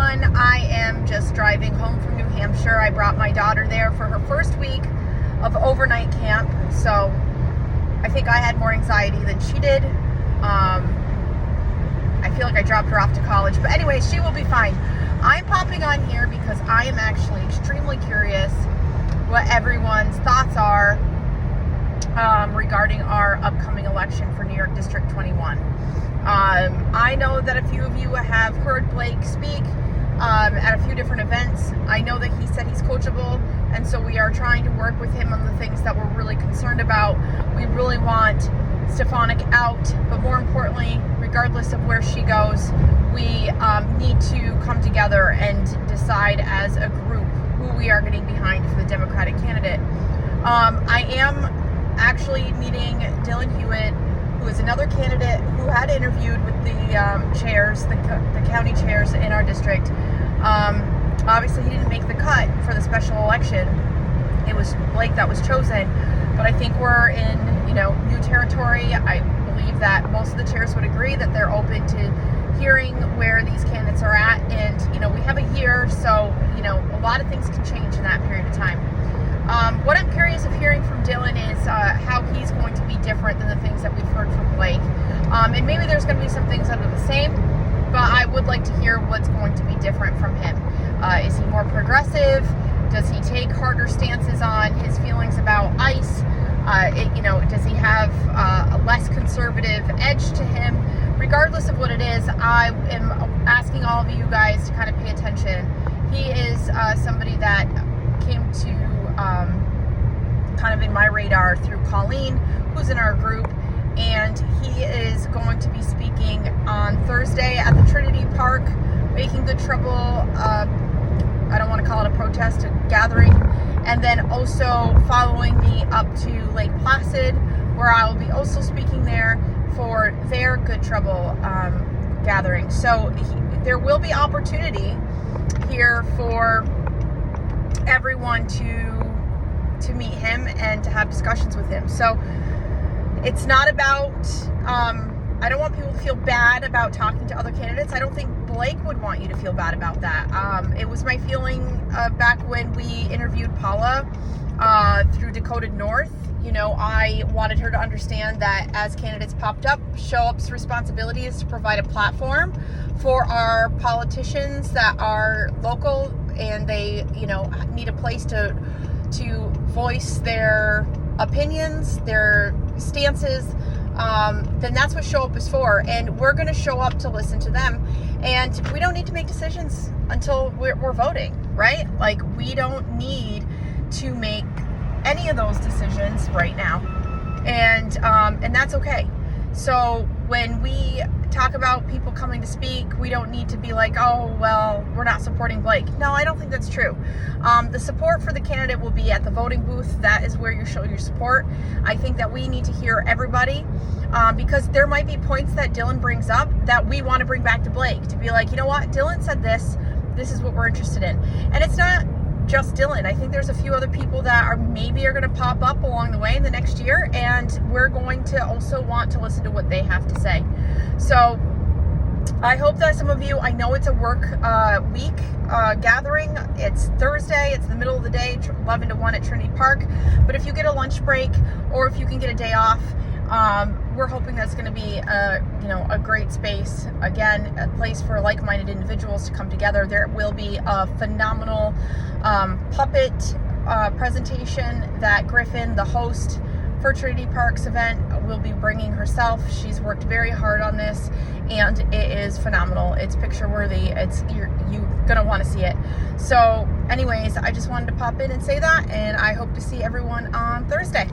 everyone. I am just driving home from New Hampshire. I brought my daughter there for her first week of overnight camp, so I think I had more anxiety than she did. I feel like I dropped her off to college, but anyway, she will be fine. I'm popping on here because I am actually extremely curious what everyone's thoughts are regarding our upcoming election for New York District 21. I know that a few of you have heard Blake speak at a few different events. I know that he said he's coachable, and so we are trying to work with him on the things that we're really concerned about. We really want Stefanik out, but more importantly, regardless of where she goes, we need to come together and decide as a group who we are getting behind for the Democratic candidate. I am actually meeting Dylan Hewitt, who is another candidate who had interviewed with the chairs, the county chairs in our district. Obviously, he didn't make the cut for the special election. It was Blake that was chosen, but I think we're in, new territory. I believe that most of the chairs would agree that they're open to hearing where these candidates are at, and we have a year, so a lot of things can change in that period of time. What I'm curious of hearing from Dylan is how he's going to be different than the things that we've heard from Blake. And maybe there's going to be some things that are the same, but I would like to hear what's going to be different from him. Is he more progressive? Does he take harder stances on his feelings about ICE? Does he have a less conservative edge to him? Regardless of what it is, I am asking all of you guys to kind of pay attention. He is somebody that came to kind of in my radar through Colleen, who's in our group, and he is going to be speaking on Thursday at the Trinity Park, making good trouble. I don't want to call it a protest, a gathering, and then also following me up to Lake Placid, where I will be also speaking there for their good trouble gathering. So there will be opportunity here for everyone to meet him and to have discussions with him. So it's not about I don't want people to feel bad about talking to other candidates. I don't think Blake would want you to feel bad about that. It was my feeling back when we interviewed Paula through Dakota North. I wanted her to understand that as candidates popped up, Show Up's responsibility is to provide a platform for our politicians that are local and they, need a place to voice their opinions, their stances. Then that's what Show Up is for, and we're going to show up to listen to them. And we don't need to make decisions until we're voting, right? Like, we don't need to make any of those decisions right now, and that's okay. So when we talk about people coming to speak, we don't need to be like, oh, well, we're not supporting Blake. No, I don't think that's true. The support for the candidate will be at the voting booth. That is where you show your support. I think that we need to hear everybody because there might be points that Dylan brings up that we want to bring back to Blake to be like, you know what, Dylan said this is what we're interested in. And it's not just Dylan. I think there's a few other people that are going to pop up along the way in the next year, and we're going to also want to listen to what they have to say. So I hope that some of you, I know it's a work week gathering. It's Thursday. It's the middle of the day, 11 to 1 at Trinity Park. But if you get a lunch break or if you can get a day off, we're hoping that's going to be a great space. Again, a place for like-minded individuals to come together. There will be a phenomenal puppet presentation that Griffin, the host for Trinity Park's event, will be bringing herself. She's worked very hard on this, and it is phenomenal. It's picture worthy. You're gonna want to see it. So anyways, I just wanted to pop in and say that, and I hope to see everyone on Thursday.